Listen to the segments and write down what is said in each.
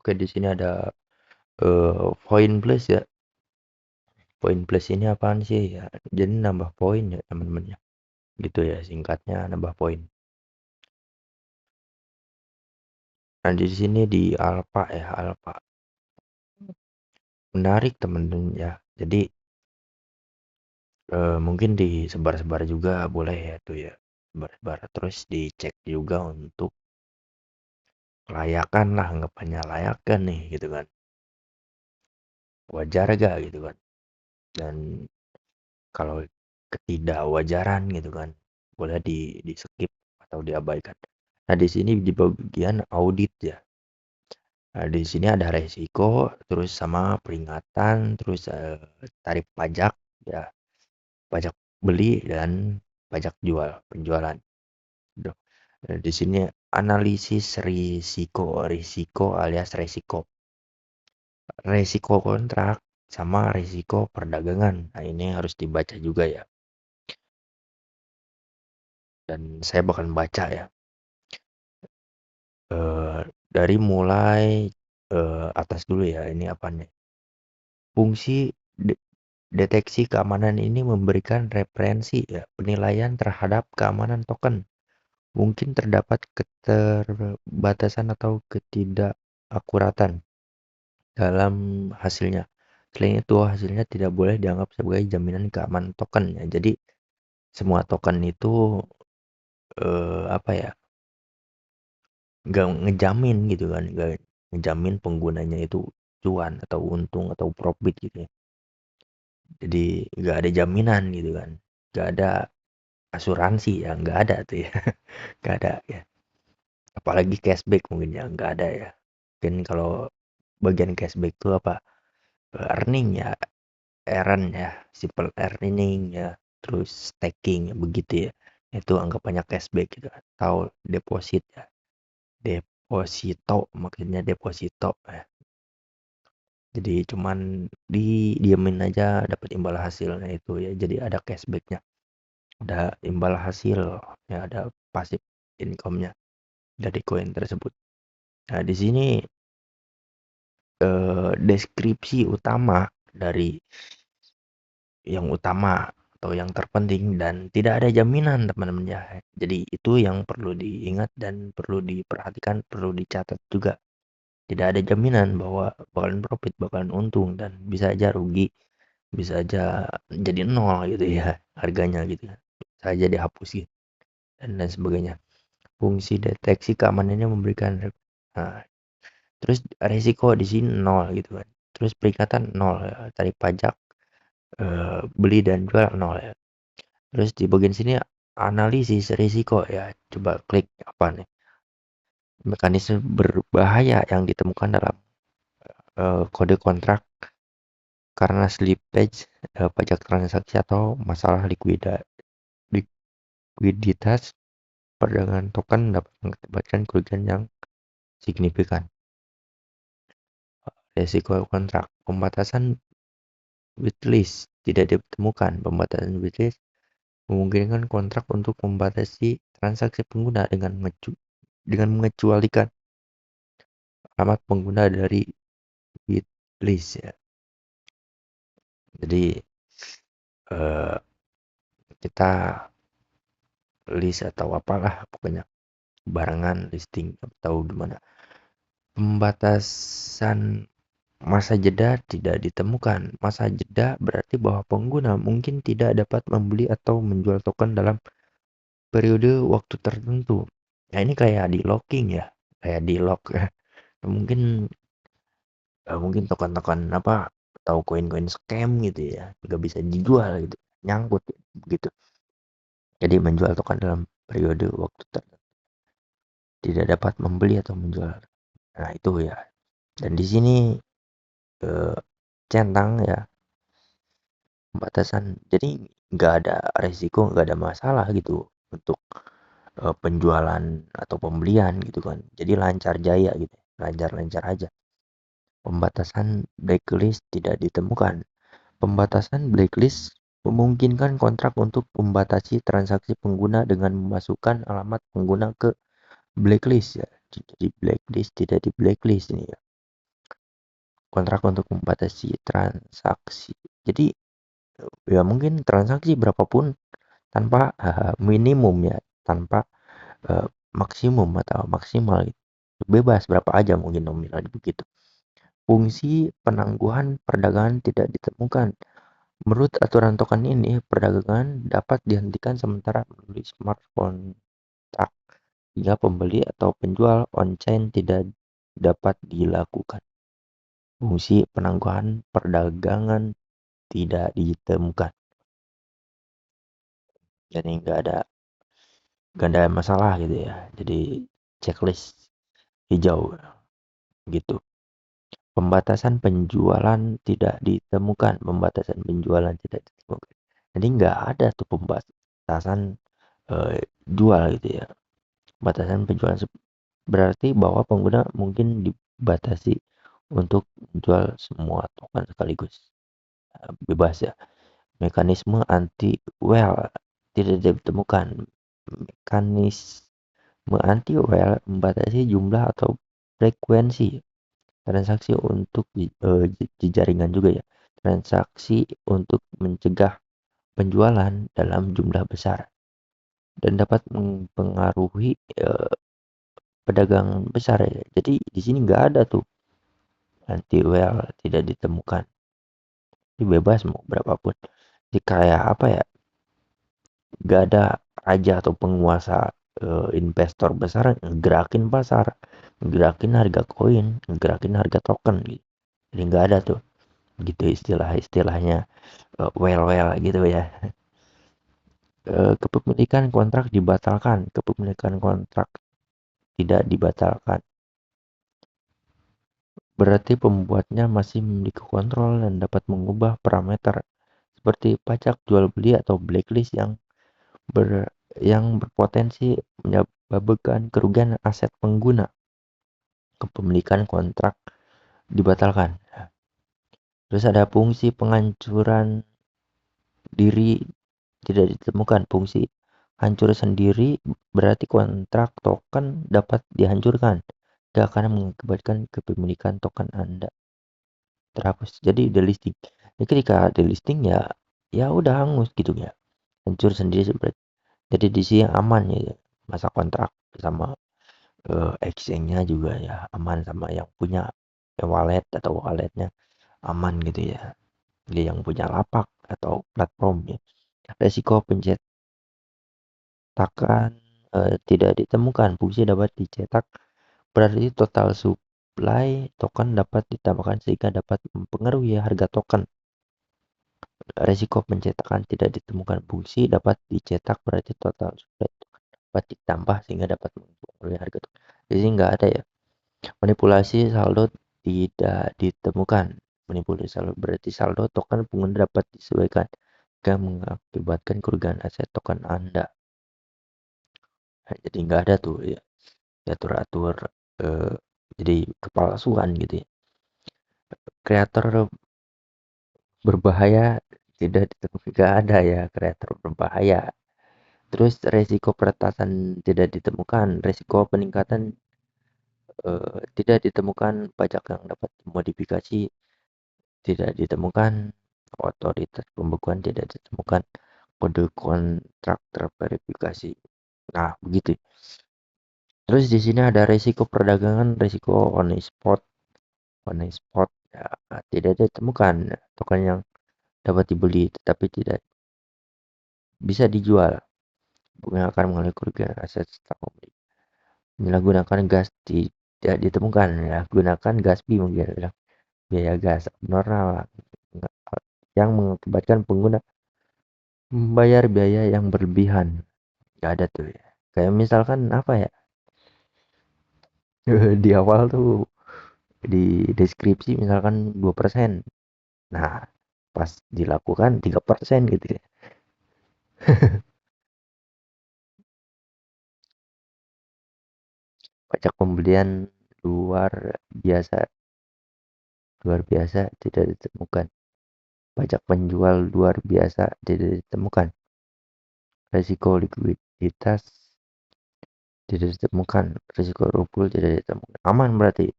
Oke, di sini ada poin plus ya. Poin plus ini apaan sih ya? Jadi nambah poin ya teman-teman ya. Gitu ya singkatnya nambah poin. Nah, di sini di alpha ya, alpha. Menarik teman-teman ya. Jadi mungkin disebar-sebar juga boleh ya tuh ya. Sebar-sebar terus dicek juga untuk kelayakan lah, anggapannya layakan nih gitu kan. Wajar gak gitu kan. Dan kalau ketidakwajaran gitu kan, boleh di skip atau diabaikan. Nah, di sini di bagian audit ya. Nah, di sini ada resiko, terus sama peringatan, terus tarif pajak ya, pajak beli dan pajak penjualan. Duh. Di sini analisis risiko, risiko alias resiko kontrak sama risiko perdagangan. Nah, ini harus dibaca juga ya. Dan saya bakal baca ya. Dari mulai atas dulu ya. Ini apanya? Fungsi deteksi keamanan ini memberikan referensi ya, penilaian terhadap keamanan token. Mungkin terdapat keterbatasan atau ketidakakuratan dalam hasilnya. Selain itu, hasilnya tidak boleh dianggap sebagai jaminan keamanan token ya. Jadi semua token itu apa ya? Nggak ngejamin gitu kan, nggak ngejamin penggunanya itu cuan atau untung atau profit gitu ya. Jadi nggak ada jaminan gitu kan, nggak ada asuransi ya, nggak ada tuh ya, nggak ada ya. Apalagi cashback mungkin ya nggak ada ya. Mungkin kalau bagian cashback itu apa, earning ya, earn ya, simple earning ya, terus staking ya, begitu ya. Itu anggapannya cashback gitu atau deposit ya, deposito maksudnya deposito ya. Jadi cuman didiemin aja dapat imbal hasilnya itu ya. Jadi ada cashbacknya, ada imbal hasil, ya ada passive income-nya dari koin tersebut. Nah, di sini deskripsi utama dari yang utama atau yang terpenting dan tidak ada jaminan teman-teman ya. Jadi itu yang perlu diingat dan perlu diperhatikan, perlu dicatat juga. Tidak ada jaminan bahwa bakalan profit, bakalan untung dan bisa aja rugi, bisa aja jadi nol gitu ya harganya gitu ya. Bisa aja dihapus gitu dan lain sebagainya. Fungsi deteksi keamanannya memberikan nah, terus resiko di sini nol gitu kan. Terus peringatan nol ya, tarif pajak beli dan jual nol ya. Terus di bagian sini analisis risiko ya. Coba klik apa nih? Mekanisme berbahaya yang ditemukan dalam kode kontrak karena slippage pajak transaksi atau masalah likuiditas perdagangan token dapat mengakibatkan kerugian yang signifikan. Resiko kontrak pembatasan wishlist tidak ditemukan. Pembatasan wishlist memungkinkan kontrak untuk membatasi transaksi pengguna dengan mengecualikan alamat pengguna dari wishlist ya. Jadi eh, kita list atau apalah pokoknya barangan listing atau gimana. Pembatasan masa jeda tidak ditemukan. Masa jeda berarti bahwa pengguna mungkin tidak dapat membeli atau menjual token dalam periode waktu tertentu. Nah, ini kayak di locking ya, kayak di lock ya. Mungkin token-token apa atau koin-koin scam gitu ya, nggak bisa dijual gitu, nyangkut gitu. Jadi menjual token dalam periode waktu tertentu tidak dapat membeli atau menjual. Nah, itu ya. Dan di sini eh, centang ya pembatasan. Jadi nggak ada resiko, nggak ada masalah gitu untuk penjualan atau pembelian gitu kan. Jadi lancar jaya gitu, lancar-lancar aja. Pembatasan blacklist tidak ditemukan. Pembatasan blacklist memungkinkan kontrak untuk membatasi transaksi pengguna dengan memasukkan alamat pengguna ke blacklist ya. Jadi blacklist tidak di blacklist ini ya. kontrak untuk membatasi transaksi. Jadi ya mungkin transaksi berapapun tanpa minimum ya, tanpa maksimum atau maksimal gitu. Bebas berapa aja mungkin nominal begitu. Fungsi penangguhan perdagangan tidak ditemukan. Menurut aturan token ini, perdagangan dapat dihentikan sementara melalui smart contract hingga pembeli atau penjual on-chain tidak dapat dilakukan. Fungsi penangguhan perdagangan tidak ditemukan. Jadi nggak ada masalah gitu ya. Jadi checklist hijau gitu. Pembatasan penjualan tidak ditemukan. Pembatasan penjualan tidak ditemukan. Jadi nggak ada tuh pembatasan jual gitu ya. Batasan penjualan berarti bahwa pengguna mungkin dibatasi untuk menjual semua token sekaligus. Bebas ya. Mekanisme anti-whale tidak ditemukan. Mekanisme anti-whale membatasi jumlah atau frekuensi transaksi untuk di jaringan juga ya. Transaksi untuk mencegah penjualan dalam jumlah besar dan dapat mempengaruhi pedagang besar ya. Jadi di sini nggak ada tuh anti-whale tidak ditemukan. Ini bebas mau berapapun. Jadi kayak apa ya? Nggak ada raja atau penguasa investor besar ngegerakin pasar, ngegerakin harga koin, ngegerakin harga token gitu. Jadi nggak ada tuh gitu istilahnya well gitu ya. Kepemilikan kontrak dibatalkan, kepemilikan kontrak tidak dibatalkan. Berarti pembuatnya masih memiliki kontrol dan dapat mengubah parameter seperti pajak jual beli atau blacklist yang berpotensi menyebabkan kerugian aset pengguna. Kepemilikan kontrak dibatalkan. Terus ada fungsi penghancuran diri tidak ditemukan. Fungsi hancur sendiri berarti kontrak token dapat dihancurkan. Tidak akan mengakibatkan kepemilikan token Anda terhapus. Jadi delisting. Jadi ketika delisting ya udah hangus gitu ya. Hancur sendiri seperti. Jadi di sini aman ya masa kontrak sama exchange-nya juga ya aman sama yang punya wallet atau walletnya aman gitu ya. Jadi yang punya lapak atau platform ya. Resiko pencetakan tidak ditemukan. Fungsi dapat dicetak berarti total supply token dapat ditambahkan sehingga dapat mempengaruhi harga token. Resiko pencetakan tidak ditemukan. Fungsi dapat dicetak berarti total supply token dapat ditambah sehingga dapat mempengaruhi harga token. Jadi nggak ada ya. Manipulasi saldo tidak ditemukan. Manipulasi saldo berarti saldo token pengguna dapat disesuaikan jika mengakibatkan kerugian aset token Anda. Nah, jadi nggak ada tuh ya atur-atur eh, jadi kepalsuan gitu ya. Kreator berbahaya tidak ditemukan, nggak ada ya kreator berbahaya. Terus resiko peretasan tidak ditemukan, resiko peningkatan tidak ditemukan, pajak yang dapat dimodifikasi tidak ditemukan, otoritas pembekuan tidak ditemukan, kode kontrak terverifikasi. Nah, begitu. Terus di sini ada resiko perdagangan, resiko on the spot ya, tidak ditemukan token yang dapat dibeli tetapi tidak bisa dijual. Bunga akan mengalami kerugian aset setelah pembeli. Menyalahgunakan gas tidak ditemukan ya, gunakan gas B mungkin ya, biaya gas abnormal yang mengakibatkan pengguna membayar biaya yang berlebihan. Gak ada tuh ya. Kayak misalkan apa ya? Di awal tuh di deskripsi misalkan 2%. Nah, pas dilakukan 3% gitu ya. Pajak pembelian luar biasa luar biasa tidak ditemukan. Pajak penjual luar biasa tidak ditemukan. Risiko likuiditas tidak ditemukan. Risiko rubuh tidak ditemukan. Aman berarti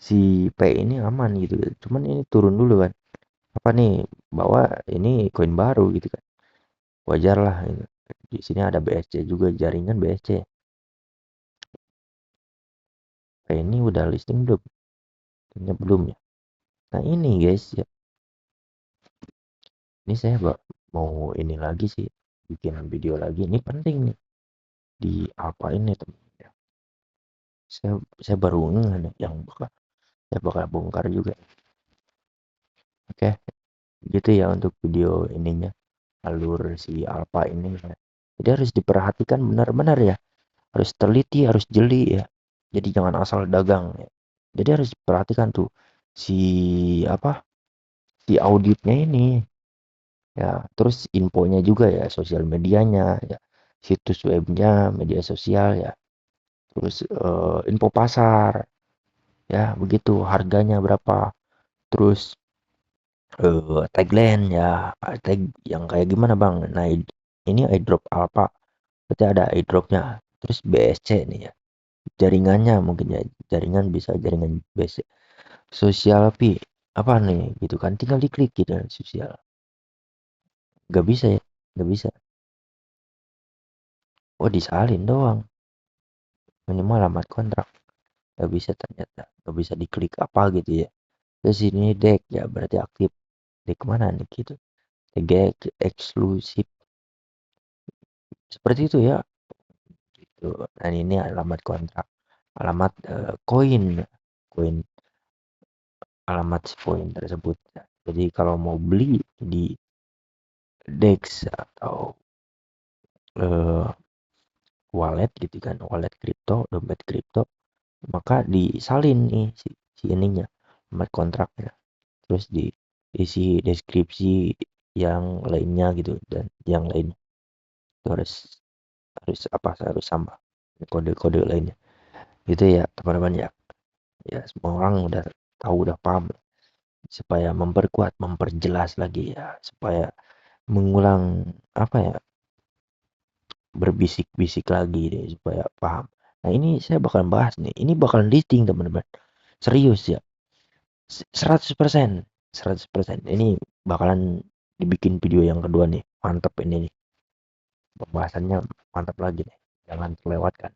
si P ini aman gitu. Cuman ini turun dulu kan. Apa nih, bahwa ini koin baru gitu kan. Wajar lah gitu. Di sini ada BSC juga, jaringan BSC. P ini udah listing belum? Kayaknya belum ya. Nah ini guys ya, ini saya mau ini lagi sih, bikin video lagi. Ini penting nih di apa ini teman. Saya baru ngeh nih, yang saya bakal bongkar juga. Oke, gitu ya untuk video ininya, alur si Alpha ini ya. Jadi harus diperhatikan benar-benar ya, harus teliti, harus jeli ya. Jadi jangan asal dagang ya. Jadi harus diperhatikan tuh si apa, si auditnya ini ya, terus infonya juga ya, sosial medianya ya, situs webnya, media sosial ya, terus info pasar ya, begitu harganya berapa, terus tagline ya, tag yang kayak gimana bang. Nah ini airdrop apa, berarti ada airdropnya, terus BSC nih ya, jaringannya mungkin ya, jaringan bisa jaringan BSC sosial pi apa nih gitu kan, tinggal diklik gitu sosial. Gak bisa ya, gak bisa. Oh disalin doang, minimal alamat kontrak. Gak bisa ternyata, gak bisa diklik apa gitu ya. Terus ini deck ya, berarti aktif. Deck mana nih gitu, deck eksklusif seperti itu ya gitu. Dan ini alamat kontrak, alamat koin, koin alamat si koin tersebut ya. Jadi kalau mau beli di DEX atau eh, wallet gitu kan, wallet kripto, dompet kripto, maka disalin nih si ininya, alamat kontraknya, terus diisi deskripsi yang lainnya gitu, dan yang lainnya itu harus harus apa, harus sama kode-kode lainnya gitu ya teman-teman ya. Ya semua orang udah tahu, udah paham, supaya memperkuat, memperjelas lagi ya, supaya mengulang apa ya, berbisik-bisik lagi deh supaya paham. Nah ini saya bakal bahas nih, ini bakal listing teman-teman, serius ya, 100%, 100%. Ini bakalan dibikin video yang kedua nih, mantep ini nih, pembahasannya mantap lagi nih, jangan terlewatkan.